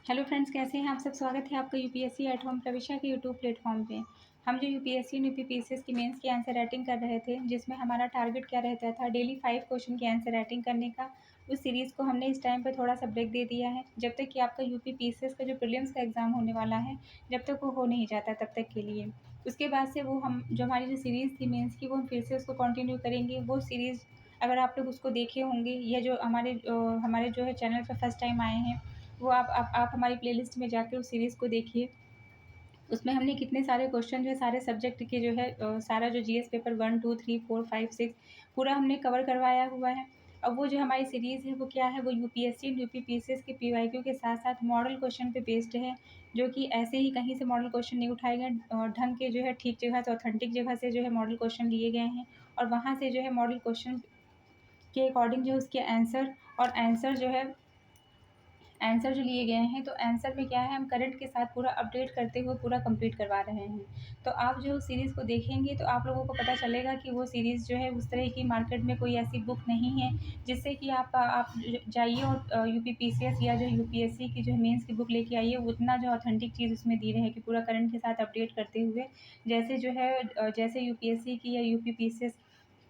Hello friends, कैसे हैं आप सब। स्वागत है आपका यूपीएससी एट होम प्रविष्या के यूट्यूब प्लेटफॉर्म पे। हम जो यूपीएससी और यूपीपीसीएस की मेंस की आंसर राइटिंग कर रहे थे, जिसमें हमारा टारगेट क्या रहता था, डेली 5 क्वेश्चन की आंसर राइटिंग करने का। उस सीरीज़ को हमने इस टाइम पे थोड़ा सा ब्रेक दे दिया है, जब तक कि आपका यूपीपीसीएस का जो प्रीलिम्स का एग्ज़ाम होने वाला है, जब तक वो हो नहीं जाता तब तक के लिए। उसके बाद से वो हम जो हमारी जो सीरीज़ थी मेंस की, वो हम फिर से उसको कंटिन्यू करेंगे। वो सीरीज़ अगर आप लोग उसको देखे होंगे, या जो हमारे जो है चैनल पर फर्स्ट टाइम आए हैं, वो आप हमारी प्लेलिस्ट में जाके उस सीरीज़ को देखिए। उसमें हमने कितने सारे क्वेश्चन जो है सारे सब्जेक्ट के जो है सारा जो जीएस पेपर 1, 2, 3, 4, 5, 6 पूरा हमने कवर करवाया हुआ है। अब वो जो हमारी सीरीज़ है वो क्या है, वो यूपीएससी एंड यूपीपीसीएस के पीवाईक्यू के साथ-साथ मॉडल क्वेश्चन पे बेस्ड है, जो कि ऐसे ही कहीं से मॉडल क्वेश्चन नहीं उठाए गए। ढंग के जो है ठीक जगह से, ऑथेंटिक जगह से जो है मॉडल क्वेश्चन लिए गए हैं, और वहाँ से जो है मॉडल क्वेश्चन के अकॉर्डिंग जो है उसके आंसर जो है आंसर जो लिए गए हैं, तो आंसर में क्या है, हम करंट के साथ पूरा अपडेट करते हुए पूरा कंप्लीट करवा रहे हैं। तो आप जो सीरीज़ को देखेंगे तो आप लोगों को पता चलेगा कि वो सीरीज़ जो है उस तरह की मार्केट में कोई ऐसी बुक नहीं है, जिससे कि आप जाइए और यूपीपीसीएस या जो यूपीएससी की जो मेंस की बुक लेके आइए, उतना जो ऑथेंटिक चीज़ उसमें दी रहेगी पूरा करंट के साथ अपडेट करते हुए। जैसे जो है जैसे यूपीएससी की या यूपीपीसीएस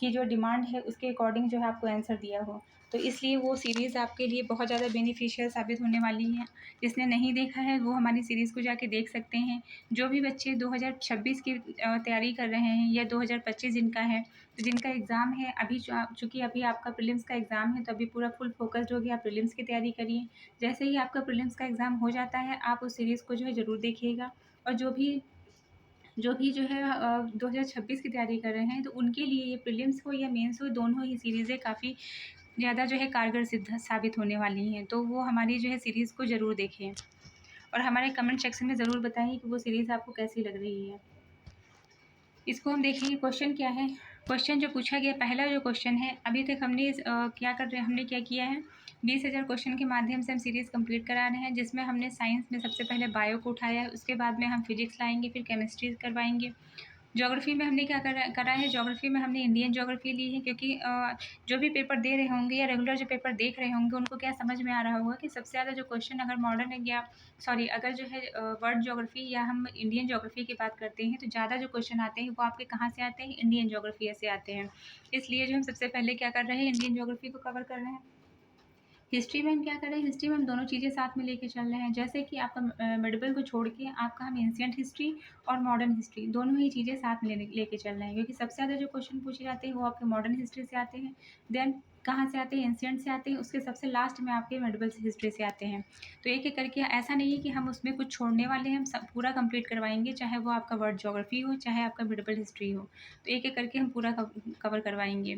की जो डिमांड है उसके अकॉर्डिंग जो है आपको आंसर दिया हो। तो इसलिए वो सीरीज़ आपके लिए बहुत ज़्यादा बेनिफिशियल साबित होने वाली है। जिसने नहीं देखा है वो हमारी सीरीज़ को जाके देख सकते हैं। जो भी बच्चे 2026 की तैयारी कर रहे हैं, या 2025 जिनका है, तो जिनका एग्ज़ाम है अभी, चूँकि अभी आपका प्रीलिम्स का एग्ज़ाम है, तो अभी पूरा फुल फ़ोकस्ड हो गया, आप प्रीलिम्स की तैयारी करिए। जैसे ही आपका प्रीलिम्स का एग्ज़ाम हो जाता है, आप उस सीरीज़ को जो है ज़रूर देखिएगा। और जो भी जो है 2026 की तैयारी कर रहे हैं, तो उनके लिए ये प्रीलिम्स हो या मेंस हो, दोनों ही सीरीज़ें काफ़ी ज़्यादा जो है कारगर सिद्ध साबित होने वाली हैं। तो वो हमारी जो है सीरीज़ को ज़रूर देखें, और हमारे कमेंट सेक्शन में ज़रूर बताएँ कि वो सीरीज़ आपको कैसी लग रही है। इसको हम देखेंगे, क्वेश्चन क्या है। क्वेश्चन जो पूछा गया, पहला जो क्वेश्चन है, अभी तक हमने क्या किया है, 20,000 क्वेश्चन के माध्यम से हम सीरीज़ कंप्लीट करा रहे हैं, जिसमें हमने साइंस में सबसे पहले बायो को उठाया है, उसके बाद में हम फिजिक्स लाएंगे, फिर केमिस्ट्री करवाएंगे। ज्योग्राफी में हमने क्या करा है, ज्योग्राफी में हमने इंडियन ज्योग्राफी ली है, क्योंकि जो भी पेपर दे रहे होंगे या रेगुलर जो पेपर देख रहे होंगे, उनको क्या समझ में आ रहा होगा कि सबसे ज़्यादा जो क्वेश्चन अगर मॉडर्न या सॉरी अगर जो है वर्ल्ड ज्योग्राफी या हम इंडियन ज्योग्राफी की बात करते हैं, तो ज़्यादा जो क्वेश्चन आते हैं वो आपके कहाँ से आते हैं, इंडियन ज्योग्राफी से आते हैं। इसलिए जो हम सबसे पहले क्या कर रहे हैं, इंडियन ज्योग्राफी को कवर कर रहे हैं। हिस्ट्री में हम क्या कर रहे हैं, हिस्ट्री में हम दोनों चीज़ें साथ में लेके चल रहे हैं। जैसे कि आपका मेडिकल को छोड़ के आपका हम एंशिएंट हिस्ट्री और मॉडर्न हिस्ट्री दोनों ही चीज़ें साथ में लेके चल रहे हैं, क्योंकि सबसे ज़्यादा जो क्वेश्चन पूछे जाते हैं वो आपके मॉडर्न हिस्ट्री से आते हैं। देन कहाँ से आते हैं, एंशिएंट से आते हैं, उसके सबसे लास्ट में आपके मेडिकल हिस्ट्री से आते हैं। तो एक एक करके, ऐसा नहीं है कि हम उसमें कुछ छोड़ने वाले हैं, हम सब पूरा कंप्लीट करवाएंगे, चाहे वो आपका वर्ल्ड ज्योग्राफी हो, चाहे आपका मेडिकल हिस्ट्री हो। तो एक एक करके हम पूरा कवर करवाएंगे।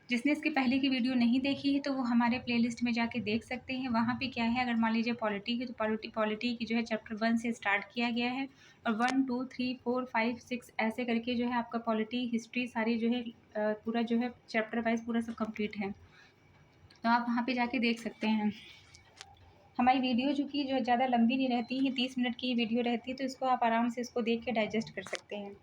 जिसने इसकी पहले की वीडियो नहीं देखी है, तो वो हमारे प्लेलिस्ट में जाके देख सकते हैं। वहाँ पे क्या है, अगर मान लीजिए पॉलिटी है, तो पॉलिटी की जो है चैप्टर 1 से स्टार्ट किया गया है, और 1, 2, 3, 4, 5, 6 ऐसे करके जो है आपका पॉलिटी, हिस्ट्री सारी जो है पूरा जो है चैप्टर वाइज़ पूरा सब कंप्लीट है। तो आप वहाँ पे जाके देख सकते हैं। हमारी वीडियो जो ज़्यादा लंबी नहीं रहती है, 30 मिनट की ही वीडियो रहती है, तो इसको आप आराम से इसको देख के डाइजेस्ट कर सकते हैं।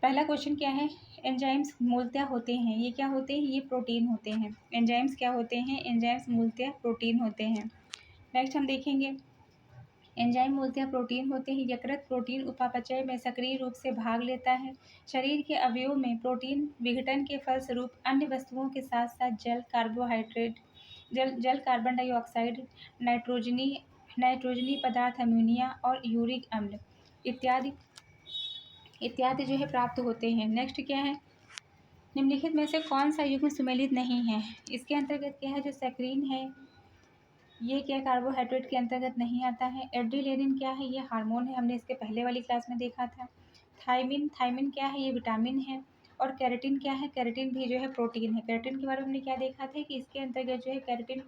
पहला क्वेश्चन क्या है, एंजाइम्स मूलतः होते हैं, ये क्या होते हैं, ये प्रोटीन होते हैं। एंजाइम्स क्या होते हैं, एंजाइम्स मूलतः प्रोटीन होते हैं। नेक्स्ट हम देखेंगे, एंजाइम मूलतः प्रोटीन होते हैं। यकृत प्रोटीन उपापचय में सक्रिय रूप से भाग लेता है। शरीर के अवयवों में प्रोटीन विघटन के फलस्वरूप अन्य वस्तुओं के साथ साथ जल, कार्बन डाइऑक्साइड, नाइट्रोजनी पदार्थ, अमोनिया और यूरिक अम्ल इत्यादि इत्यादि जो है प्राप्त होते हैं। नेक्स्ट क्या है, निम्नलिखित में से कौन सा युग्म सुमेलित नहीं है। इसके अंतर्गत क्या है, जो सैक्रीन है, ये क्या कार्बोहाइड्रेट के अंतर्गत नहीं आता है। एड्रिलेनिन क्या है, ये हार्मोन है, हमने इसके पहले वाली क्लास में देखा था। थायमिन क्या है, ये विटामिन है। और कैरेटिन क्या है, कैरेटिन भी जो है प्रोटीन है। कैरेटिन के बारे में हमने क्या देखा था कि इसके अंतर्गत जो है कैरेटिन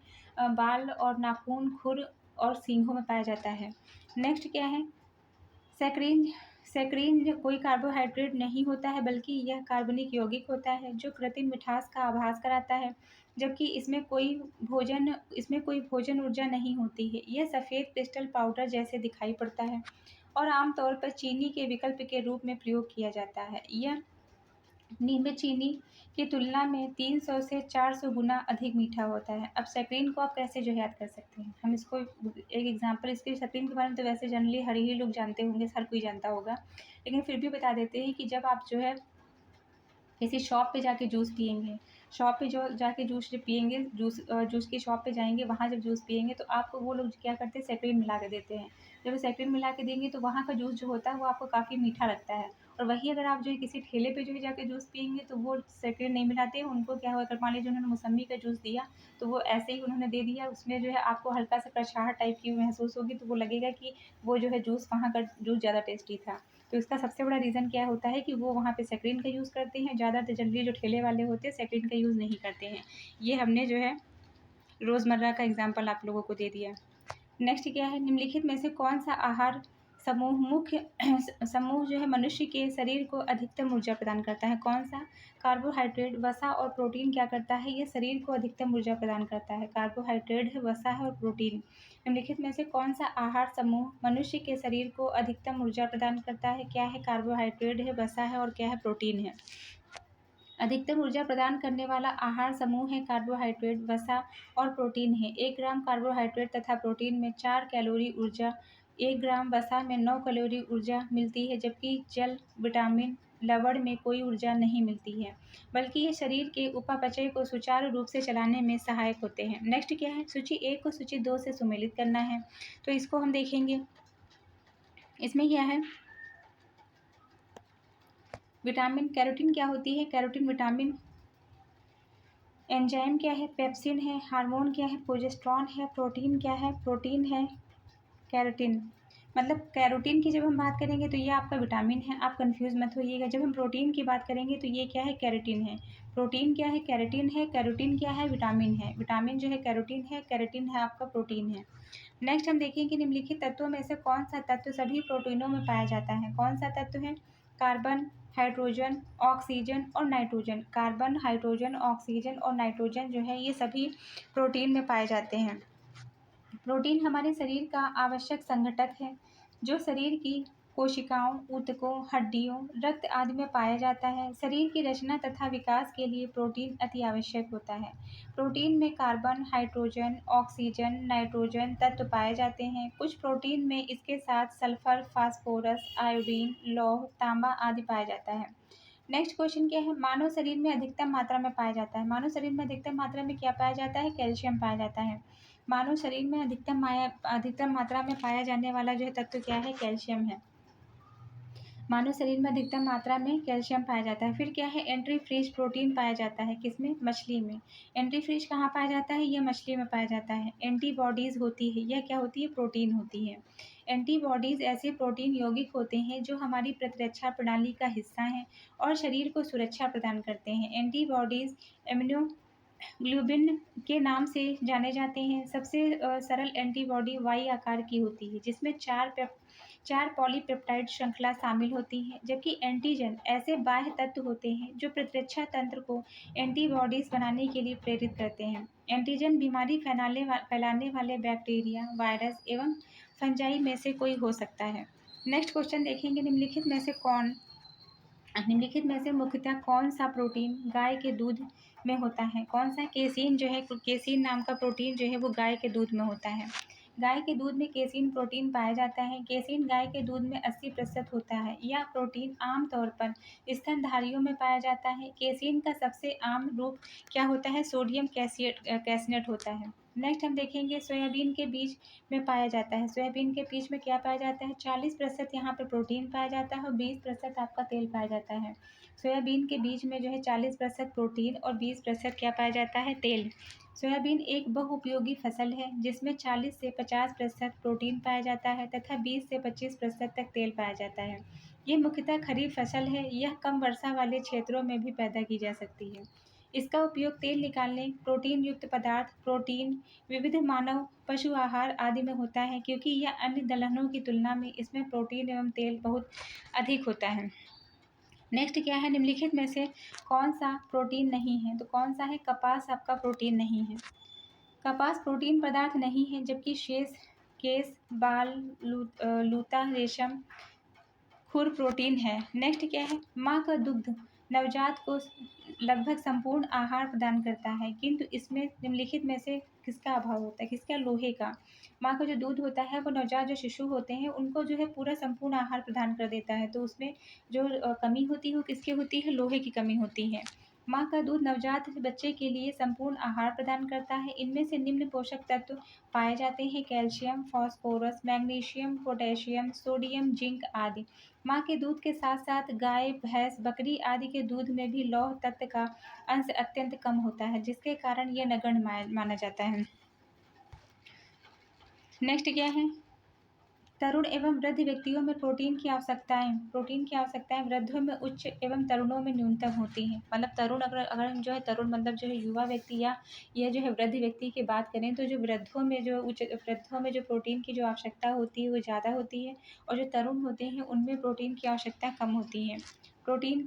बाल और नाखून, खुर और सींगों में पाया जाता है। नेक्स्ट क्या है, सैकरीन सैकरीन कोई कार्बोहाइड्रेट नहीं होता है, बल्कि यह कार्बनिक यौगिक होता है, जो कृत्रिम मिठास का आभास कराता है, जबकि इसमें कोई भोजन ऊर्जा नहीं होती है। यह सफ़ेद क्रिस्टल पाउडर जैसे दिखाई पड़ता है, और आमतौर पर चीनी के विकल्प के रूप में प्रयोग किया जाता है। यह में चीनी की तुलना में 300 से 400 गुना अधिक मीठा होता है। अब सैकरीन को आप कैसे जो है याद कर सकते हैं? हम इसको एक एग्जांपल, इसके सैकरीन के बारे में तो वैसे जनरली हर ही लोग जानते होंगे, हर कोई जानता होगा, लेकिन फिर भी बता देते हैं कि जब आप जो है किसी शॉप पे जाके जूस पिएंगे, शॉप पे जो जाके जूस जब पिएंगे, जूस की शॉप पे जाएंगे, वहाँ जब जूस पिएंगे तो आपको वो लोग क्या करते हैं, सैकरीन मिला के देते हैं। जब वो सैकरीन मिला के देंगे तो वहाँ का जूस जो होता है वो आपको काफ़ी मीठा लगता है। और वही अगर आप जो है किसी ठेले पे जो है जाके जूस पिएंगे तो वो सैकरीन नहीं मिलाते हैं। उनको क्या होगा, अगर मान लीजिए उन्होंने मौसम्बी का जूस दिया तो वो ऐसे ही उन्होंने दे दिया, उसमें जो है आपको हल्का सा कड़छाहट टाइप की महसूस होगी, तो वो लगेगा कि वो जो है जूस वहाँ का जूस ज़्यादा टेस्टी था। तो इसका सबसे बड़ा रीज़न क्या होता है कि वो वहाँ पे सैकरीन का यूज़ करते हैं। ज़्यादातर जनरली जो ठेले वाले होते हैं सैकरीन का यूज़ नहीं करते हैं। ये हमने जो है रोज़मर्रा का एग्जाम्पल आप लोगों को दे दिया। नेक्स्ट क्या है, निम्नलिखित में से कौन सा आहार समूह मुख्य समूह जो है मनुष्य के शरीर को अधिकतम ऊर्जा प्रदान करता है? कौन सा? कार्बोहाइड्रेट, वसा और प्रोटीन क्या करता है, ये शरीर को अधिकतम ऊर्जा प्रदान करता है। कार्बोहाइड्रेट है, वसा है और प्रोटीन। निम्नलिखित में से कौन सा आहार समूह मनुष्य के शरीर को अधिकतम ऊर्जा प्रदान करता है? क्या है? कार्बोहाइड्रेट है, वसा है और क्या है? प्रोटीन है। अधिकतम ऊर्जा प्रदान करने वाला आहार समूह है कार्बोहाइड्रेट, वसा और प्रोटीन है। 1 ग्राम कार्बोहाइड्रेट तथा प्रोटीन में 4 कैलोरी ऊर्जा, 1 ग्राम वसा में 9 कैलोरी ऊर्जा मिलती है, जबकि जल, विटामिन, लवण में कोई ऊर्जा नहीं मिलती है, बल्कि ये शरीर के उपापचय को सुचारू रूप से चलाने में सहायक होते हैं। नेक्स्ट क्या है, सूची 1 को सूची 2 से सुमेलित करना है, तो इसको हम देखेंगे। इसमें क्या है, विटामिन, कैरोटीन क्या होती है? Carotene vitamin. एंजाइम क्या है? पेप्सिन है। हार्मोन क्या है? प्रोजेस्टेरॉन है। प्रोटीन क्या है? प्रोटीन है कैरोटीन। मतलब कैरोटीन की जब हम बात करेंगे तो ये आपका विटामिन है, आप कंफ्यूज मत होइएगा। जब हम प्रोटीन की बात करेंगे तो ये क्या है? कैरोटीन है। प्रोटीन क्या है? कैरोटीन है। कैरोटीन क्या है? विटामिन है। विटामिन जो है कैरोटीन है, कैरोटीन है आपका प्रोटीन है। नेक्स्ट हम देखेंगे निम्नलिखित तत्वों में से कौन सा तत्व सभी प्रोटीनों में पाया जाता है? कौन सा तत्व है? कार्बन, हाइड्रोजन, ऑक्सीजन और नाइट्रोजन। कार्बन, हाइड्रोजन, ऑक्सीजन और नाइट्रोजन जो है ये सभी प्रोटीन में पाए जाते हैं। प्रोटीन हमारे शरीर का आवश्यक संघटक है, जो शरीर की कोशिकाओं, ऊतकों, हड्डियों, रक्त आदि में पाया जाता है। शरीर की रचना तथा विकास के लिए प्रोटीन अति आवश्यक होता है। प्रोटीन में कार्बन, हाइड्रोजन, ऑक्सीजन, नाइट्रोजन तत्व पाए जाते हैं। कुछ प्रोटीन में इसके साथ सल्फर, फास्फोरस, आयोडीन, लौह, तांबा आदि पाया जाता है। नेक्स्ट क्वेश्चन क्या है, मानव शरीर में अधिकतम मात्रा में पाया जाता है? मानव शरीर में अधिकतम मात्रा में क्या पाया जाता है? कैल्शियम पाया जाता है। मानव शरीर में अधिकतम मात्रा में पाया जाने वाला जो है तत्व क्या है? कैल्शियम है। मानव शरीर में अधिकतम मात्रा में कैल्शियम पाया जाता है। फिर क्या है, एंट्री फ्रीज प्रोटीन पाया जाता है किसमें? मछली में। एंट्री फ्रीज कहाँ पाया जाता है? यह मछली में पाया जाता है। एंटीबॉडीज होती है, यह क्या होती है? प्रोटीन होती है। एंटीबॉडीज ऐसे प्रोटीन यौगिक होते हैं जो हमारी प्रतिरक्षा प्रणाली का हिस्सा हैं और शरीर को सुरक्षा प्रदान करते हैं। एंटीबॉडीज इम्यूनोग्लोबिन के नाम से जाने जाते हैं। सबसे सरल एंटीबॉडी वाई आकार की होती है, जिसमें चार पॉलीपेप्टाइड श्रृंखला शामिल होती हैं, जबकि एंटीजन ऐसे बाह्य तत्व होते हैं जो प्रतिरक्षा तंत्र को एंटीबॉडीज बनाने के लिए प्रेरित करते हैं। एंटीजन बीमारी फैलाने वाले बैक्टीरिया, वायरस एवं फंजाई में से कोई हो सकता है। नेक्स्ट क्वेश्चन देखेंगे, निम्नलिखित में से मुख्यतः कौन सा प्रोटीन गाय के दूध में होता है? कौन सा? केसीन जो है, केसीन नाम का प्रोटीन जो है वो गाय के दूध में होता है। गाय के दूध में केसीन प्रोटीन पाया जाता है। केसीन गाय के दूध में 80% होता है। यह प्रोटीन आमतौर पर स्तनधारियों में पाया जाता है। केसीन का सबसे आम रूप क्या होता है? सोडियम कैसनेट होता है। नेक्स्ट हम देखेंगे, सोयाबीन के बीज में पाया जाता है। सोयाबीन के बीज में क्या पाया जाता है? 40% यहाँ पे प्रोटीन पाया जाता है और 20% आपका तेल पाया जाता है। सोयाबीन के बीज में जो है 40% प्रोटीन और 20% क्या पाया जाता है? तेल। सोयाबीन एक बहुउपयोगी फसल है जिसमें 40 से 50% प्रोटीन पाया जाता है तथा 20 से 25% तक तेल पाया जाता है। ये मुख्यतः खरीफ फसल है। यह कम वर्षा वाले क्षेत्रों में भी पैदा की जा सकती है। इसका उपयोग तेल निकालने, प्रोटीन युक्त पदार्थ, प्रोटीन, विविध मानव पशु आहार आदि में होता है, क्योंकि यह अन्य दलहनों की तुलना में इसमें प्रोटीन एवं तेल बहुत अधिक होता है। नेक्स्ट क्या है, निम्नलिखित में से कौन सा प्रोटीन नहीं है? तो कौन सा है? कपास आपका प्रोटीन नहीं है। कपास प्रोटीन पदार्थ नहीं है, जबकि शेष, केस, बाल, लूता, रेशम, खुर प्रोटीन है। नेक्स्ट क्या है, माँ का दुग्ध नवजात को लगभग संपूर्ण आहार प्रदान करता है, किंतु इसमें निम्नलिखित में से किसका अभाव होता है? किसका? लोहे का। माँ का जो दूध होता है वो नवजात जो शिशु होते हैं उनको जो है पूरा संपूर्ण आहार प्रदान कर देता है, तो उसमें जो कमी होती है वो किसकी होती है? लोहे की कमी होती है। माँ का दूध नवजात बच्चे के लिए संपूर्ण आहार प्रदान करता है। इनमें से निम्न पोषक तत्व पाए जाते हैं: calcium, phosphorus, magnesium, potassium, sodium, zinc आदि। माँ के दूध के साथ-साथ गाय, भैंस, बकरी आदि के दूध में भी लौह तत्व का अंश अत्यंत कम होता है, जिसके कारण यह नगण्य माना जाता है। नेक्स्ट क्या है? तरुण एवं वृद्ध व्यक्तियों में प्रोटीन की आवश्यकताएं वृद्धों में उच्च एवं तरुणों में न्यूनतम होती हैं। मतलब तरुण, अगर अगर हम जो है तरुण मतलब जो है युवा व्यक्ति या यह जो है वृद्ध व्यक्ति की बात करें, तो जो वृद्धों में जो प्रोटीन की जो आवश्यकता होती है वो ज़्यादा होती है, और जो तरुण होते हैं उनमें प्रोटीन की आवश्यकता कम होती है। प्रोटीन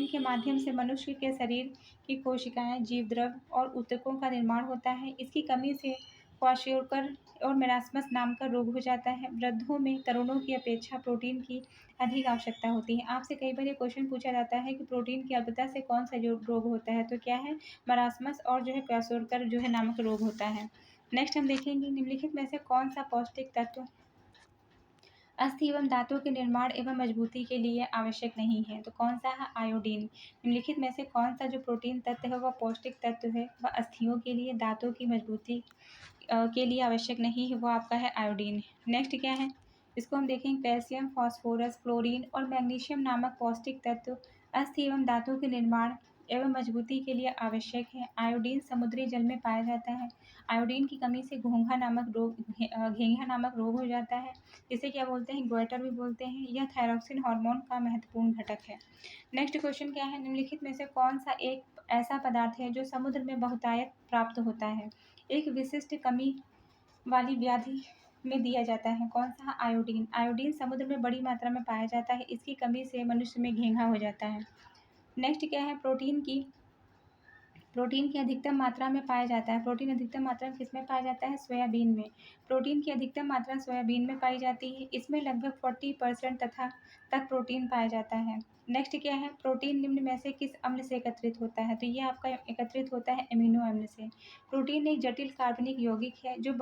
के माध्यम से मनुष्य के शरीर की कोशिकाएं, जीव द्रव और ऊतकों का निर्माण होता है। इसकी कमी से क्वाशियोकर और मेरास्मस नाम का रोग हो जाता है। वृद्धों में तरुणों की अपेक्षा प्रोटीन की अधिक आवश्यकता होती है। आपसे कई बार ये क्वेश्चन पूछा जाता है कि प्रोटीन की अल्पता से कौन सा जो रोग होता है, तो क्या है? मरास्मस और जो है क्वाशियोकर जो है नामक रोग होता है। नेक्स्ट हम देखेंगे निम्नलिखित में से कौन सा पौष्टिक तत्व अस्थि एवं दांतों के निर्माण एवं मजबूती के लिए आवश्यक नहीं है, तो कौन सा है? आयोडीन। निम्नलिखित में से कौन सा जो प्रोटीन तत्व है वह पौष्टिक तत्व है, वह अस्थियों के लिए, दांतों की मजबूती के लिए आवश्यक नहीं है, वो आपका है आयोडीन। नेक्स्ट क्या है? इसको हम देखेंगे कैल्शियम, फास्फोरस, क्लोरीन और मैग्नीशियम नामक पौष्टिक तत्व अस्थि एवं दांतों के निर्माण एवं मजबूती के लिए आवश्यक है। आयोडीन समुद्री जल में पाया जाता है। आयोडीन की कमी से घेंघा नामक रोग हो जाता है, जिसे क्या बोलते हैं? ग्वाइटर भी बोलते हैं। यह थायरॉक्सिन हार्मोन का महत्वपूर्ण घटक है। नेक्स्ट क्वेश्चन क्या है? निम्नलिखित में से कौन सा एक ऐसा पदार्थ है जो समुद्र में बहुतायत प्राप्त होता है, एक विशिष्ट कमी वाली व्याधि में दिया जाता है? कौन सा? आयोडीन। आयोडीन समुद्र में बड़ी मात्रा में पाया जाता है, इसकी कमी से मनुष्य में घेंघा हो जाता है। नेक्स्ट क्या है? प्रोटीन की अधिकतम मात्रा में पाया जाता है। प्रोटीन अधिकतम मात्रा में किसमें पाया जाता है? सोयाबीन में। प्रोटीन की अधिकतम मात्रा सोयाबीन में पाई जाती है। इसमें लगभग 40% तक प्रोटीन पाया जाता है। नेक्स्ट क्या है? प्रोटीन निम्न में से किस अम्ल से एकत्रित होता है, तो ये आपका एकत्रित होता है अमीनो अम्ल से। प्रोटीन एक जटिल कार्बनिक यौगिक है जो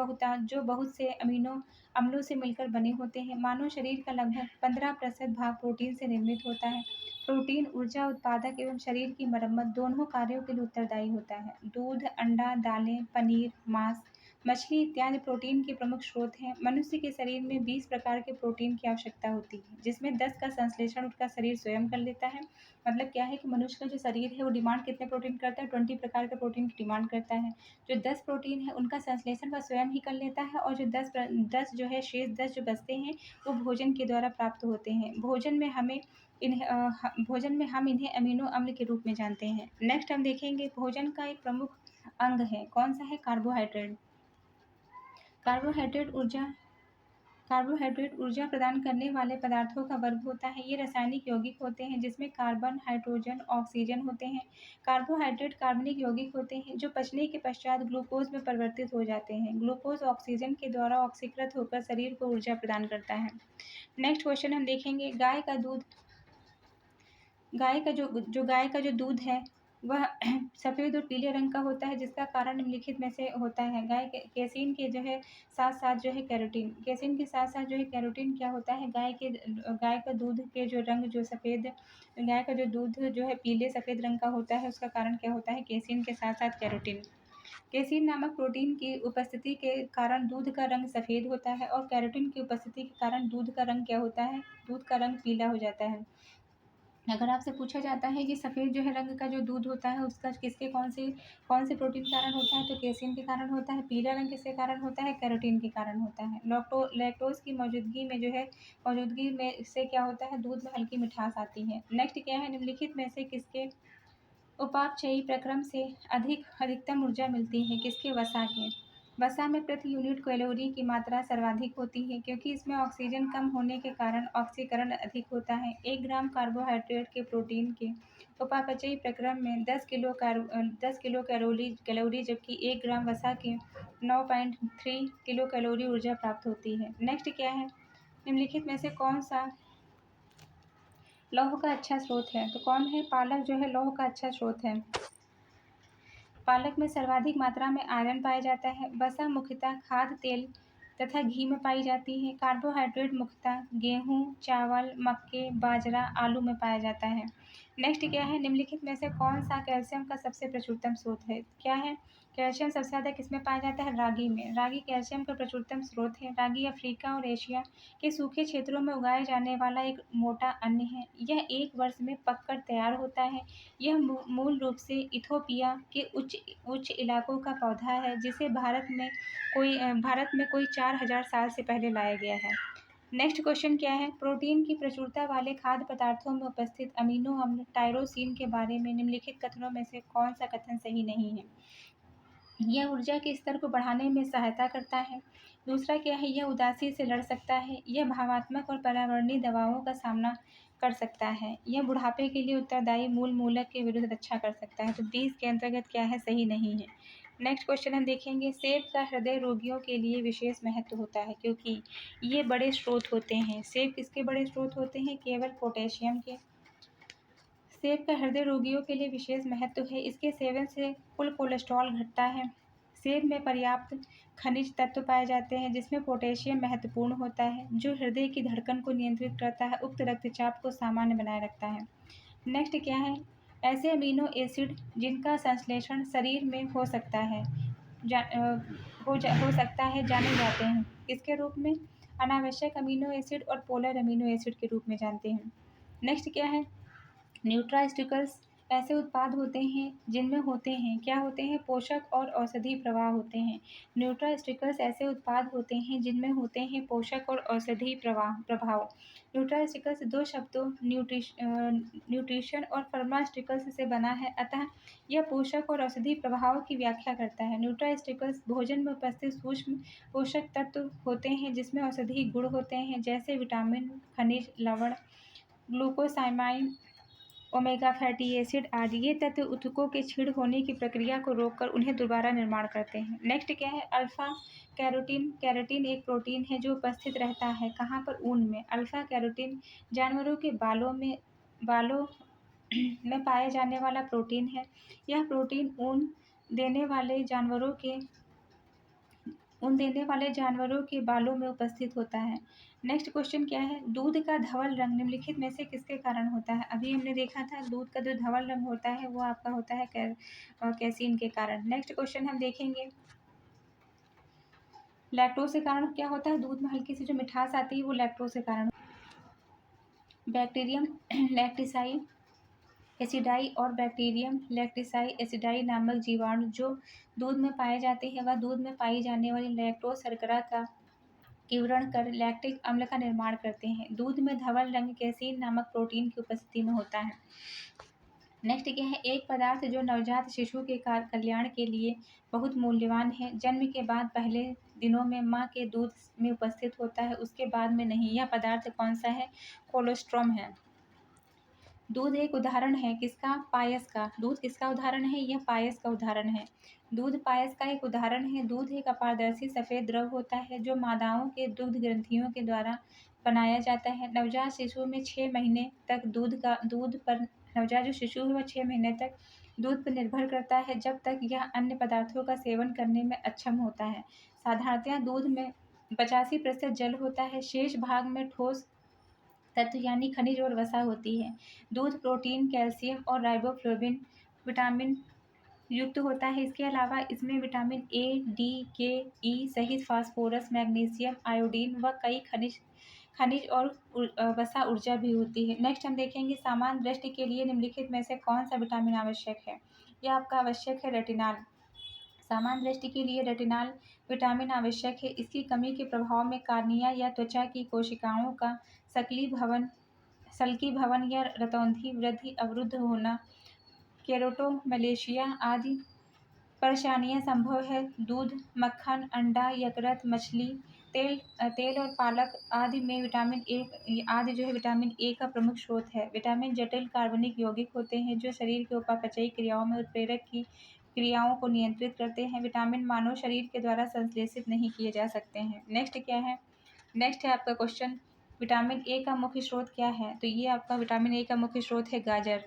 बहुत से अमीनो अम्लों से मिलकर बने होते हैं। मानव शरीर का लगभग 15% भाग प्रोटीन से निर्मित होता है। प्रोटीन ऊर्जा उत्पादक एवं शरीर की मरम्मत दोनों कार्यों के लिए उत्तरदायी होता है। दूध, अंडा, दालें, पनीर, मांस, मछली इत्यादि प्रोटीन के प्रमुख स्रोत हैं। मनुष्य के शरीर में 20 प्रकार के प्रोटीन की आवश्यकता होती है, जिसमें 10 का संश्लेषण उसका शरीर स्वयं कर लेता है। मतलब क्या है कि मनुष्य का जो शरीर है वो डिमांड कितने प्रोटीन करता है? 20 प्रकार के प्रोटीन की डिमांड करता है। जो 10 प्रोटीन है उनका संश्लेषण वह स्वयं ही कर लेता है, और जो 10 जो है शेष 10 जो बचते हैं वो भोजन के द्वारा प्राप्त होते हैं। भोजन में हम इन्हें अमीनो अम्ल के रूप में जानते हैं। नेक्स्ट हम देखेंगे भोजन का एक प्रमुख अंग है, कौन सा है? कार्बोहाइड्रेट। कार्बोहाइड्रेट ऊर्जा कार्बोहाइड्रेट ऊर्जा प्रदान करने वाले पदार्थों का वर्ग होता है। ये रासायनिक यौगिक होते हैं जिसमें कार्बन, हाइड्रोजन, ऑक्सीजन होते हैं। कार्बोहाइड्रेट कार्बनिक यौगिक होते हैं जो पचने के पश्चात ग्लूकोज में परिवर्तित हो जाते हैं। ग्लूकोज ऑक्सीजन के द्वारा ऑक्सीकृत होकर शरीर को ऊर्जा प्रदान करता है। नेक्स्ट क्वेश्चन हम देखेंगे गाय का जो दूध है वह सफ़ेद और पीले रंग का होता है, जिसका कारण निम्नलिखित में से होता है। केसीन के जो है साथ-साथ जो है केसीन के साथ-साथ जो है कैरोटीन क्या होता है? गाय का दूध के जो रंग जो सफ़ेद गाय का जो दूध जो है पीले सफ़ेद रंग का होता है, उसका कारण क्या होता है? केसीन के साथ-साथ कैरोटीन। केसीन नामक प्रोटीन की उपस्थिति के कारण दूध का रंग सफ़ेद होता है, और कैरोटीन की उपस्थिति के कारण दूध का रंग क्या होता है? दूध का रंग पीला हो जाता है। अगर आपसे पूछा जाता है कि सफ़ेद जो है रंग का जो दूध होता है उसका कौन से प्रोटीन के कारण होता है, तो केसिन के कारण होता है। पीला रंग किसके कारण होता है? कैरोटीन के कारण होता है। लैक्टोज की मौजूदगी में से क्या होता है? दूध में हल्की मिठास आती है। नेक्स्ट क्या है? निम्नलिखित में से किसके उपापचयी प्रक्रम से अधिकतम ऊर्जा मिलती है? किसके? वसा के। वसा में प्रति यूनिट कैलोरी की मात्रा सर्वाधिक होती है, क्योंकि इसमें ऑक्सीजन कम होने के कारण ऑक्सीकरण अधिक होता है। 1 ग्राम कार्बोहाइड्रेट के प्रोटीन के उपापचयी प्रक्रम में 10 किलो कैलोरी, जबकि 1 ग्राम वसा के 9.3 किलो कैलोरी ऊर्जा प्राप्त होती है। नेक्स्ट क्या है? निम्नलिखित में से कौन सा लौह का अच्छा स्रोत है। तो कौन है? पालक जो है लौह का अच्छा स्रोत है। पालक में सर्वाधिक मात्रा में आयरन पाया जाता है। वसा मुख्यतः खाद्य तेल तथा घी में पाई जाती है। कार्बोहाइड्रेट मुख्यतः गेहूँ, चावल, मक्के, बाजरा, आलू में पाया जाता है। नेक्स्ट क्या है? निम्नलिखित में से कौन सा कैल्शियम का सबसे प्रचुरतम स्रोत है? क्या है? कैल्शियम सबसे ज़्यादा किसमें पाया जाता है? रागी में। रागी कैल्शियम का प्रचुरतम स्रोत है। रागी अफ्रीका और एशिया के सूखे क्षेत्रों में उगाए जाने वाला एक मोटा अन्न है। यह 1 वर्ष में पककर तैयार होता है। यह मूल रूप से इथोपिया के उच्च इलाकों का पौधा है, जिसे भारत में कोई 4000 साल से पहले लाया गया है। नेक्स्ट क्वेश्चन क्या है? प्रोटीन की प्रचुरता वाले खाद्य पदार्थों में उपस्थित अमीनो अम्ल टायरोसिन के बारे में निम्नलिखित कथनों में से कौन सा कथन सही नहीं है? यह ऊर्जा के स्तर को बढ़ाने में सहायता करता है। दूसरा क्या है? यह उदासी से लड़ सकता है। यह भावात्मक और पर्यावरणीय दबावों का सामना कर सकता है। यह बुढ़ापे के लिए उत्तरदायी मूल मूलक के विरुद्ध रक्षा कर सकता है। तो 20 के अंतर्गत क्या है? सही नहीं है। नेक्स्ट क्वेश्चन हम देखेंगे। सेब का हृदय रोगियों के लिए विशेष महत्व होता है, क्योंकि ये बड़े स्रोत होते हैं। सेब किसके बड़े स्रोत होते हैं? केवल पोटेशियम के। सेब का हृदय रोगियों के लिए विशेष महत्व है। इसके सेवन से कुल कोलेस्ट्रॉल घटता है। सेब में पर्याप्त खनिज तत्व पाए जाते हैं, जिसमें पोटेशियम महत्वपूर्ण होता है, जो हृदय की धड़कन को नियंत्रित करता है, उक्त रक्तचाप को सामान्य बनाए रखता है। नेक्स्ट क्या है? ऐसे अमीनो एसिड जिनका संश्लेषण शरीर में हो सकता है जाने जाते हैं। किसके रूप में? अनावश्यक अमीनो एसिड और पोलर अमीनो एसिड के रूप में जानते हैं। नेक्स्ट क्या है? न्यूट्रास्टिकल्स ऐसे उत्पाद होते हैं जिनमें होते हैं क्या होते हैं? पोषक और औषधि प्रवाह होते हैं। न्यूट्रास्टिकल्स ऐसे उत्पाद होते हैं जिनमें होते हैं पोषक और औषधि प्रभाव। न्यूट्रास्टिकल्स दो शब्दों न्यूट्रिशन और फार्मास्टिकल्स से बना है, अतः यह पोषक और औषधि प्रभाव की व्याख्या करता है। न्यूट्रास्टिकल्स भोजन में उपस्थित सूक्ष्म पोषक तत्व होते हैं, जिसमें औषधि गुण होते हैं, जैसे विटामिन, खनिज, लवण, ग्लूकोसामाइन, ओमेगा फैटी एसिड आदि। ये तत्व ऊतकों के क्षीण होने की प्रक्रिया को रोककर उन्हें दोबारा निर्माण करते हैं। नेक्स्ट क्या है? Alpha carotene. कैरोटीन एक प्रोटीन है जो उपस्थित रहता है कहाँ पर? ऊन में। अल्फा कैरोटीन जानवरों के बालों में पाए जाने वाला प्रोटीन है। यह प्रोटीन ऊन देने वाले जानवरों के बालों में उपस्थित होता है। नेक्स्ट क्वेश्चन क्या है? दूध का धवल रंग निम्नलिखित में से किसके कारण होता है? अभी हमने देखा था दूध का जो धवल रंग होता है वो आपका होता है कैसीन के कारण। नेक्स्ट क्वेश्चन हम देखेंगे। लैक्टोज के कारण क्या होता है? दूध में हल्की सी जो मिठास आती है वो लैक्टोज के कारण। बैक्टीरियम लैक्टिसाई एसिडाई और बैक्टीरियम लैक्टिसाई एसिडाई नामक जीवाणु जो दूध में पाए जाते हैं, वह दूध में पाई जाने वाली लैक्टोज शर्करा का किण्वन कर लैक्टिक अम्ल का निर्माण करते हैं। दूध में धवल रंग कैसीन नामक प्रोटीन की उपस्थिति में होता है। नेक्स्ट क्या है? एक पदार्थ जो नवजात शिशु के कल्याण के लिए बहुत मूल्यवान है। जन्म के बाद पहले दिनों में माँ के दूध में उपस्थित होता है, उसके बाद में नहीं। यह पदार्थ कौन सा है? कोलोस्ट्रम है। दूध एक उदाहरण है किसका? पायस का। दूध किसका उदाहरण है? यह पायस का उदाहरण है। दूध पायस का एक उदाहरण है। दूध एक अपारदर्शी सफ़ेद द्रव होता है जो मादाओं के दुग्ध ग्रंथियों के द्वारा बनाया जाता है। नवजात शिशु में 6 महीने तक नवजात जो शिशु है वह 6 महीने तक दूध पर निर्भर करता है, जब तक यह अन्य पदार्थों का सेवन करने में अक्षम होता है। साधारणतया दूध में 85% जल होता है, शेष भाग में ठोस तत्व यानी खनिज और वसा होती है। दूध प्रोटीन, कैल्शियम और राइबोफ्लोविन विटामिन युक्त होता है। इसके अलावा इसमें विटामिन ए, डी, के, ई सहित फास्फोरस, मैग्नीशियम, आयोडीन व कई खनिज और वसा ऊर्जा भी होती है। नेक्स्ट हम देखेंगे सामान्य दृष्टि के लिए निम्नलिखित में से कौन सा विटामिन आवश्यक है? यह आपका आवश्यक है रेटिनॉल। सामान्य दृष्टि के लिए रेटिनॉल विटामिन आवश्यक है। इसकी कमी के प्रभाव में कार्निया या त्वचा की कोशिकाओं का सल्कीभवन या रतौंधी वृद्धि अवरुद्ध होना, केरोटोमलेशिया आदि परेशानियां संभव है। दूध, मक्खन, अंडा, यकृत, मछली, तेल और पालक आदि जो है विटामिन ए का प्रमुख स्रोत है। विटामिन जटिल कार्बनिक यौगिक होते हैं जो शरीर के उपापचयी क्रियाओं में उत्प्रेरक की क्रियाओं को नियंत्रित करते हैं। विटामिन मानव शरीर के द्वारा संश्लेषित नहीं किए जा सकते हैं। नेक्स्ट क्या है? नेक्स्ट है आपका क्वेश्चन विटामिन ए का मुख्य स्रोत क्या है? तो ये आपका विटामिन ए का मुख्य स्रोत है गाजर।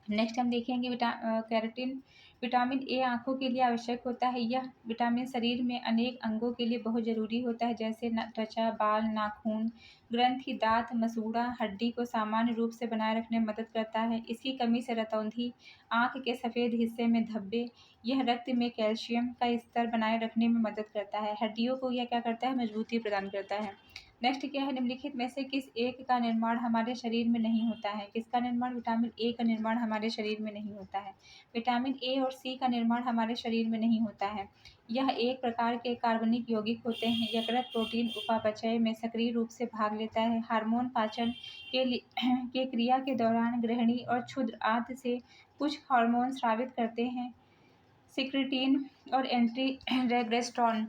नेक्स्ट हम देखेंगे कैरोटीन। विटामिन ए आँखों के लिए आवश्यक होता है। यह विटामिन शरीर में अनेक अंगों के लिए बहुत ज़रूरी होता है, जैसे त्वचा, बाल, नाखून, ग्रंथि, दाँत, मसूड़ा, हड्डी को सामान्य रूप से बनाए रखने में मदद करता है। इसकी कमी से रतौंधी, आँख के सफ़ेद हिस्से में धब्बे, यह रक्त में कैल्शियम का स्तर बनाए रखने में मदद करता है। हड्डियों को यह क्या करता है? मजबूती प्रदान करता है। नेक्स्ट क्या है? निम्नलिखित में से किस एक का निर्माण हमारे शरीर में नहीं होता है? किसका निर्माण? विटामिन ए का निर्माण हमारे शरीर में नहीं होता है। विटामिन ए और सी का निर्माण हमारे शरीर में नहीं होता है। यह एक प्रकार के कार्बनिक यौगिक होते हैं। यकृत प्रोटीन उपापचय में सक्रिय रूप से भाग लेता है। हार्मोन पाचन के क्रिया के दौरान गृहिणी और क्षुद्र आंत से कुछ हार्मोन स्रावित करते हैं, सिक्रीटिन और एंटीरेग्रेस्ट्रॉन।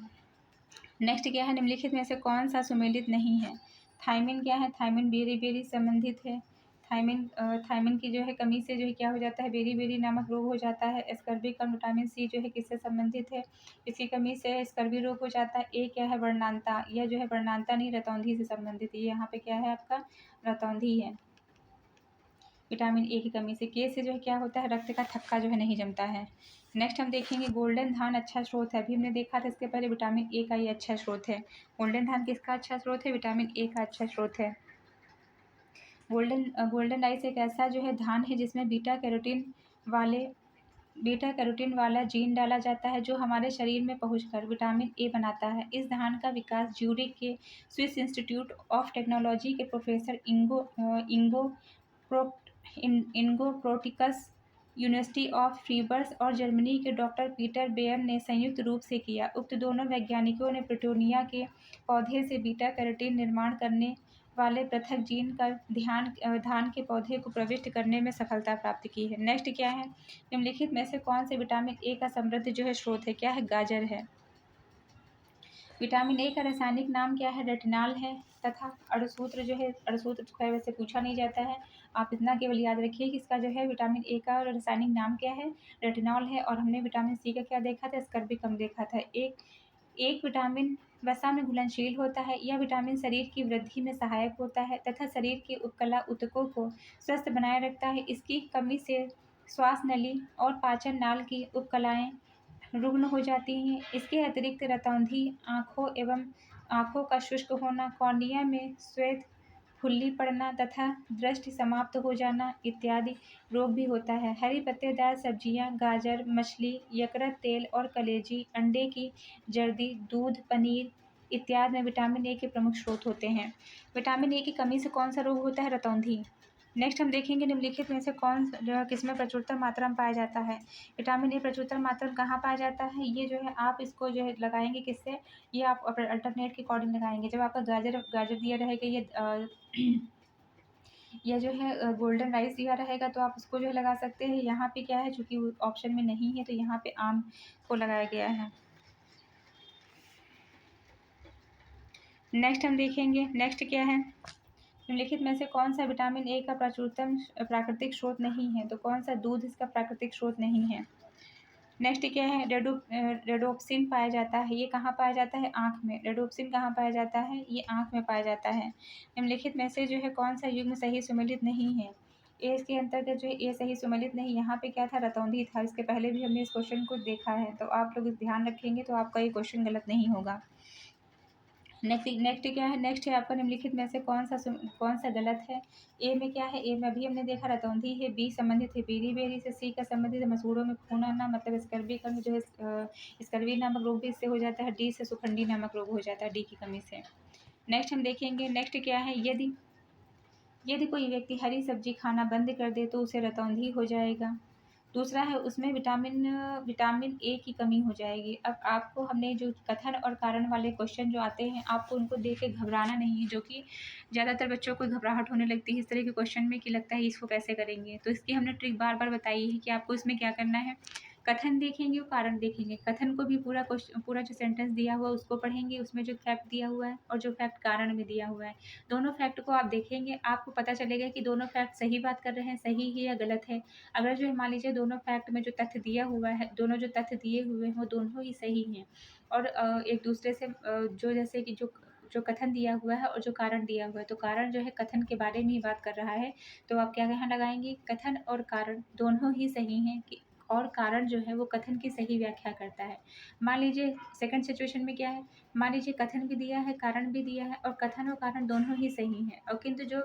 नेक्स्ट क्या है? निम्नलिखित में से कौन सा सुमेलित नहीं है? थायमिन क्या है? थायमिन बेरी-बेरी संबंधित है। थायमिन की जो है कमी से जो है क्या हो जाता है? बेरी-बेरी नामक रोग हो जाता है। एस्कर्बिक और विटामिन सी जो है किससे संबंधित है? इसकी कमी से स्कर्वी रोग हो जाता है। ए क्या है? वर्णांता। यह जो है वर्णांता नहीं, रतौंधी से संबंधित है। ये यहाँ पे क्या है आपका? रतौंधी है। विटामिन ए की कमी से। के से जो है क्या होता है? रक्त का थक्का जो है नहीं जमता है। नेक्स्ट हम देखेंगे गोल्डन धान अच्छा स्रोत है। अभी हमने देखा था इसके पहले विटामिन ए का ये अच्छा स्रोत है। गोल्डन धान किसका अच्छा स्रोत है? विटामिन ए का अच्छा स्रोत है। गोल्डन राइस एक ऐसा जो है धान है जिसमें बीटा कैरोटीन वाला जीन डाला जाता है, जो हमारे शरीर में पहुंचकर विटामिन ए बनाता है। इस धान का विकास ज्यूरिख के स्विस इंस्टीट्यूट ऑफ टेक्नोलॉजी के प्रोफेसर इंगो प्रोटिकस, यूनिवर्सिटी ऑफ फ्रीबर्स और जर्मनी के डॉक्टर पीटर बेयर ने संयुक्त रूप से किया। उक्त दोनों वैज्ञानिकों ने पिटूनिया के पौधे से बीटा कैरोटीन निर्माण करने वाले पृथक जीन का धान के पौधे को प्रविष्ट करने में सफलता प्राप्त की है। नेक्स्ट क्या है? निम्नलिखित में से कौन से विटामिन ए का समृद्ध जो है स्रोत है? क्या है? गाजर है। विटामिन ए का रासायनिक नाम क्या है? रेटिनॉल है। तथा अणुसूत्र जो है, अणुसूत्र का वैसे पूछा नहीं जाता है, आप इतना केवल याद रखिए कि इसका जो है विटामिन ए का रासायनिक नाम क्या है? रेटिनॉल है। और हमने विटामिन सी का क्या देखा था? स्कर्बिकम देखा था। एक विटामिन वसा में घुलनशील होता है। यह विटामिन शरीर की वृद्धि में सहायक होता है तथा शरीर के उपकला ऊतकों को स्वस्थ बनाए रखता है। इसकी कमी से श्वास नली और पाचन नाल की उपकलाएं रुग्ण हो जाती हैं। इसके अतिरिक्त रतौंधी, आँखों का शुष्क होना, कॉर्निया में श्वेत फुल्ली पड़ना तथा दृष्टि समाप्त हो जाना इत्यादि रोग भी होता है। हरी पत्तेदार सब्जियां, गाजर, मछली, यकृत तेल और कलेजी, अंडे की जर्दी, दूध, पनीर इत्यादि में विटामिन ए के प्रमुख स्रोत होते हैं। विटामिन ए की कमी से कौन सा रोग होता है? रतौंधी। नेक्स्ट हम देखेंगे निम्नलिखित में से कौन जो है किसमें प्रचुरतर मात्रा में पाया जाता है? विटामिन ए प्रचुरतर मात्रा में कहाँ पाया जाता है? ये जो है आप इसको जो है लगाएंगे किससे? ये आप अल्टरनेट के अकॉर्डिंग लगाएंगे। जब आपका गाजर गाजर दिया रहेगा, यह जो है गोल्डन राइस दिया रहेगा, तो आप उसको जो है लगा सकते हैं। यहाँ पे क्या है, चूँकि ऑप्शन में नहीं है तो यहाँ पे आम को लगाया गया है। नेक्स्ट हम देखेंगे, नेक्स्ट क्या है? निम्नलिखित में से कौन सा विटामिन ए का प्रचुरतम प्राकृतिक स्रोत नहीं है? तो कौन सा? दूध इसका प्राकृतिक स्रोत नहीं है। नेक्स्ट क्या है? रेडोप्सिन पाया जाता है। ये कहाँ पाया जाता है? आँख में। रेडोप्सिन कहाँ पाया जाता है? ये आँख में पाया जाता है। निम्नलिखित में से जो है कौन सा युग्म सही सुमेलित नहीं है? ए इसके अंतर्गत जो है ए सही सुमेलित नहीं। यहाँ पे क्या था? रतौंधी था। इसके पहले भी हमने इस क्वेश्चन को देखा है, तो आप लोग ध्यान रखेंगे तो आपका ये क्वेश्चन गलत नहीं होगा। नेक्स्ट क्या है? नेक्स्ट है आपका निम्नलिखित में से कौन सा गलत है? ए में क्या है? ए में अभी हमने देखा रतौंधी है। बी संबंधित है बेरी-बेरी से। सी का संबंधित है मसूड़ों में खून आना, मतलब स्कर्वी का जो है स्कर्वी नामक रोग भी इससे हो जाता है। डी से सुखंडी नामक रोग हो जाता है, डी की कमी से। नेक्स्ट हम देखेंगे, नेक्स्ट क्या है? यदि कोई व्यक्ति हरी सब्जी खाना बंद कर दे तो उसे रतौंधी हो जाएगा। दूसरा है उसमें विटामिन ए की कमी हो जाएगी। अब आपको हमने जो कथन और कारण वाले क्वेश्चन जो आते हैं, आपको उनको देख के घबराना नहीं है, जो कि ज़्यादातर बच्चों को घबराहट होने लगती है इस तरह के क्वेश्चन में कि लगता है इसको कैसे करेंगे। तो इसकी हमने ट्रिक बार बार बताई है कि आपको इसमें क्या करना है, कथन देखेंगे और कारण देखेंगे। कथन को भी पूरा जो सेंटेंस दिया हुआ है उसको पढ़ेंगे, उसमें जो फैक्ट दिया हुआ है और जो फैक्ट कारण में दिया हुआ है, दोनों फैक्ट को आप देखेंगे, आपको पता चलेगा कि दोनों फैक्ट सही बात कर रहे हैं, सही है या गलत है। अगर जो है मान लीजिए दोनों फैक्ट में जो तथ्य दिया हुआ है, दोनों जो तथ्य दिए हुए हैं वो दोनों ही सही हैं और एक दूसरे से जो जैसे कि जो जो कथन दिया हुआ है और जो कारण दिया हुआ है, तो कारण जो है कथन के बारे में ही बात कर रहा है, तो आप क्या यहाँ लगाएंगे, कथन और कारण दोनों ही सही हैं कि और कारण जो है वो कथन की सही व्याख्या करता है। मान लीजिए सेकंड सिचुएशन में क्या है, मान लीजिए कथन भी दिया है, कारण भी दिया है और कथन और कारण दोनों ही सही हैं, और किंतु जो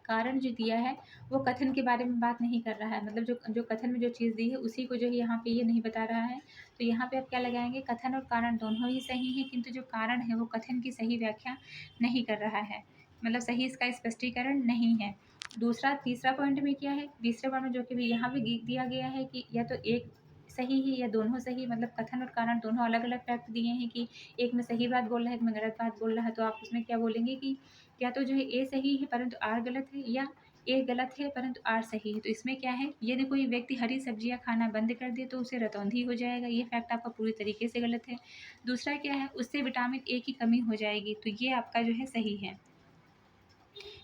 कारण जो दिया है वो कथन के बारे में बात नहीं कर रहा है, मतलब जो जो कथन में जो चीज़ दी है उसी को जो है यहाँ पे ये नहीं बता रहा है, तो यहाँ पे आप क्या लगाएंगे, कथन और कारण दोनों ही सही हैं, किंतु जो कारण है वो कथन की सही व्याख्या नहीं कर रहा है, मतलब सही इसका स्पष्टीकरण नहीं है। दूसरा तीसरा पॉइंट में क्या है, तीसरे पॉइंट में जो कि भी यहाँ पे दिया गया है कि या तो एक सही है या दोनों सही, मतलब कथन और कारण दोनों अलग अलग फैक्ट दिए हैं कि एक में सही बात बोल रहा है, एक में गलत बात बोल रहा है, तो आप उसमें क्या बोलेंगे कि या तो जो है ए सही है परंतु आर गलत है, या ए गलत है परंतु आर सही है। तो इसमें क्या है, यदि कोई व्यक्ति हरी सब्जियां खाना बंद कर दे तो उसे रतौंधी हो जाएगा, ये फैक्ट आपका पूरी तरीके से गलत है। दूसरा क्या है, उससे विटामिन ए की कमी हो जाएगी, तो ये आपका जो है सही है।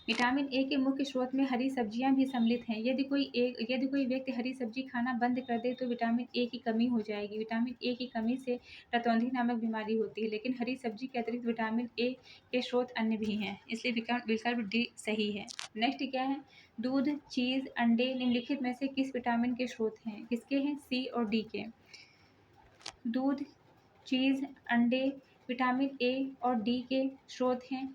विटामिन ए के मुख्य स्रोत में हरी सब्जियां भी सम्मिलित हैं, यदि कोई व्यक्ति हरी सब्जी खाना बंद कर दे तो विटामिन ए की कमी हो जाएगी, विटामिन ए की कमी से रतौंधी नामक बीमारी होती है, लेकिन हरी सब्जी के अतिरिक्त विटामिन ए के स्रोत अन्य भी हैं, इसलिए विकल्प डी सही है। नेक्स्ट क्या है, दूध, चीज़, अंडे निम्नलिखित में से किस विटामिन के स्रोत हैं, किसके हैं, सी और डी के। दूध, चीज़, अंडे विटामिन ए और डी के स्रोत हैं।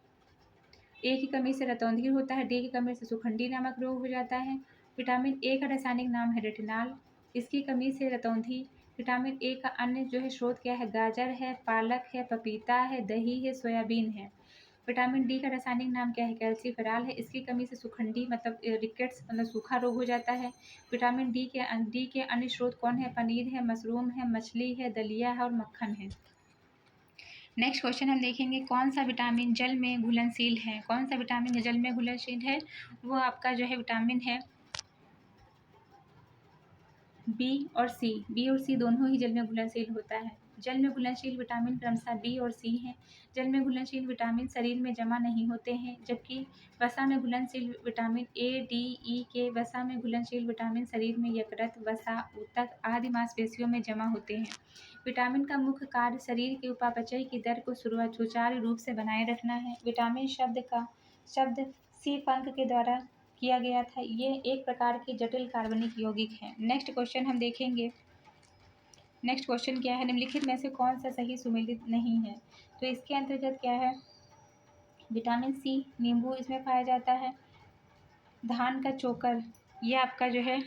ए की कमी से रतौंधी होता है, डी की कमी से सुखंडी नामक रोग हो जाता है। विटामिन ए का रासायनिक नाम है रेटिनॉल, इसकी कमी से रतौंधी। विटामिन ए का अन्य जो है स्रोत क्या है, गाजर है, पालक है, पपीता है, दही है, सोयाबीन है। विटामिन डी का रासायनिक नाम क्या है, कैल्सीफेरॉल है, इसकी कमी से सुखंडी मतलब रिकेट्स मतलब सूखा रोग हो जाता है। विटामिन डी के अन्य स्रोत कौन है, पनीर है, मशरूम है, मछली है, दलिया है और मक्खन है। नेक्स्ट क्वेश्चन हम देखेंगे, कौन सा विटामिन जल में घुलनशील है, कौन सा विटामिन जल में घुलनशील है, वो आपका जो है विटामिन है बी और सी दोनों ही जल में घुलनशील होता है। जल में घुलनशील विटामिन क्रमशः बी और सी हैं। जल में घुलनशील विटामिन शरीर में जमा नहीं होते हैं, जबकि वसा में घुलनशील विटामिन ए, डी, ई के वसा में घुलनशील विटामिन शरीर में यकृत, वसा, ऊतक आदि मांसपेशियों में जमा होते हैं। विटामिन का मुख्य कार्य शरीर के उपापचय की दर को सुचारू रूप से बनाए रखना है। विटामिन शब्द सी फंक के द्वारा किया गया था, ये एक प्रकार की जटिल कार्बनिक यौगिक है। नेक्स्ट क्वेश्चन हम देखेंगे, नेक्स्ट क्वेश्चन क्या है, निम्नलिखित में से कौन सा सही सुमेलित नहीं है, तो इसके अंतर्गत क्या है, विटामिन सी नींबू इसमें पाया जाता है। धान का चोकर, ये आपका जो है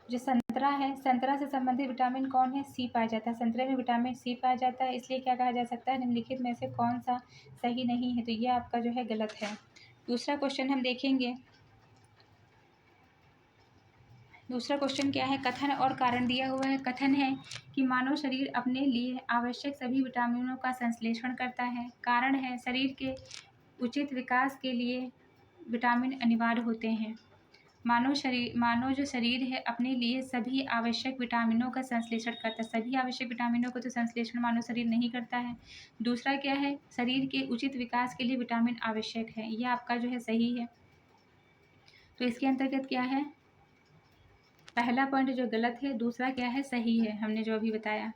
जो संतरा है, संतरा से संबंधित विटामिन कौन है, सी पाया जाता है, संतरे में विटामिन सी पाया जाता है, इसलिए क्या कहा जा सकता है, निम्नलिखित में से कौन सा सही नहीं है, तो ये आपका जो है गलत है। दूसरा क्वेश्चन हम देखेंगे, दूसरा क्वेश्चन क्या है, कथन और कारण दिया हुआ है। कथन है कि मानव शरीर अपने लिए आवश्यक सभी विटामिनों का संश्लेषण करता है। कारण है शरीर के उचित विकास के लिए विटामिन अनिवार्य होते हैं। मानव जो शरीर है अपने लिए सभी आवश्यक विटामिनों का संश्लेषण करता है, सभी आवश्यक विटामिनों को तो संश्लेषण मानव शरीर नहीं करता है। दूसरा क्या है, शरीर के उचित विकास के लिए विटामिन आवश्यक है, यह आपका जो है सही है। तो इसके अंतर्गत क्या है, पहला पॉइंट जो गलत है, दूसरा क्या है सही है, हमने जो अभी बताया।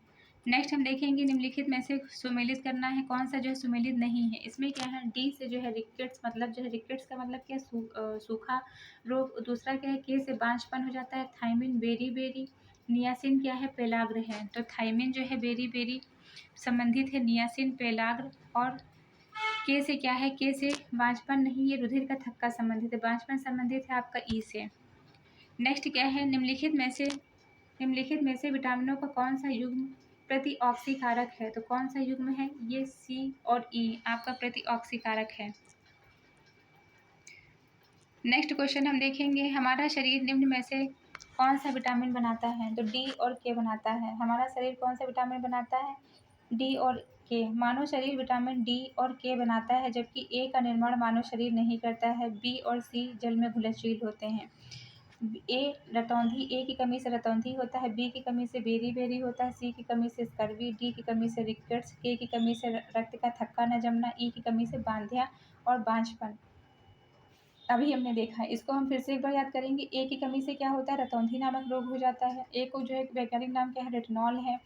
नेक्स्ट हम देखेंगे, निम्नलिखित में से सुमेलित करना है, कौन सा जो है सुमेलित नहीं है। इसमें क्या है, डी से जो है रिकेट्स, मतलब जो है रिकेट्स का मतलब क्या है, सूखा रोग। दूसरा क्या है, के से बांझपन हो जाता है। थायमिन बेरी बेरी, नियासिन क्या है, पेलाग्र है, तो थायमिन जो है बेरी बेरी संबंधित है नियासिन पेलाग्र, और के से क्या है, के से बांझपन नहीं, ये रुधिर का थक्का संबंधित है, बांझपन संबंधित है आपका ई से। नेक्स्ट क्या है, निम्नलिखित में से विटामिनों का कौन सा युग्म प्रतिऑक्सीकारक है, तो कौन सा युग्म है, ये सी और ई आपका प्रतिऑक्सीकारक है। नेक्स्ट क्वेश्चन हम देखेंगे, हमारा शरीर निम्न में से कौन सा विटामिन बनाता है, तो डी और के बनाता है। हमारा शरीर कौन सा विटामिन बनाता है, डी और के। मानव शरीर विटामिन डी और के बनाता है, जबकि ए का निर्माण मानव शरीर नहीं करता है। बी और सी जल में घुलनशील होते हैं। ए की कमी से रतौंधी होता है, बी की कमी से बेरी बेरी होता है, सी की कमी से स्कर्वी, डी की कमी से रिकेट्स, के की कमी से रक्त का थक्का न जमना, ई की कमी से बांधिया और बांझपन। अभी हमने देखा है, इसको हम फिर से एक बार याद करेंगे। ए की कमी से क्या होता है, रतौंधी नामक रोग हो जाता है। ए को जो है वैज्ञानिक नाम क्या है, रेटिनॉल है।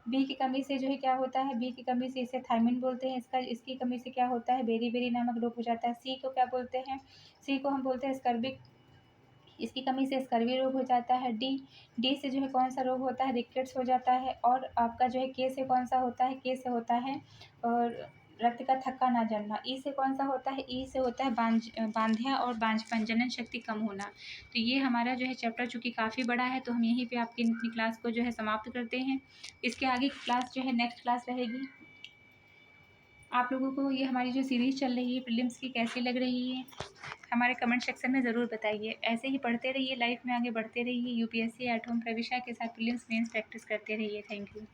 बी की कमी से जो है क्या होता है, बी की कमी से इसे थायमिन बोलते हैं, इसकी कमी से क्या होता है, बेरी-बेरी नामक रोग हो जाता है। सी को क्या बोलते हैं, सी को हम बोलते हैं स्कर्विक, इसकी कमी से स्कर्वी रोग हो जाता है। डी से जो है कौन सा रोग होता है, रिकेट्स हो जाता है। और आपका जो है के से कौन सा होता है, के से होता है और रक्त का थक्का ना जमना। ई से कौन सा होता है, ई से होता है बांधिया और बांझपन, जनन शक्ति कम होना। तो ये हमारा जो है चैप्टर चूँकि काफ़ी बड़ा है, तो हम यहीं पे आपकी अपनी क्लास को जो है समाप्त करते हैं। इसके आगे की क्लास जो है नेक्स्ट क्लास रहेगी। आप लोगों को ये हमारी जो सीरीज़ चल रही है प्रीलिम्स की कैसी लग रही है, हमारे कमेंट सेक्शन में ज़रूर बताइए। ऐसे ही पढ़ते रहिए, लाइफ में आगे बढ़ते रहिए। यूपीएससी एट होम प्रविशा के साथ प्रीलिम्स मेंस प्रैक्टिस करते रहिए। Thank you.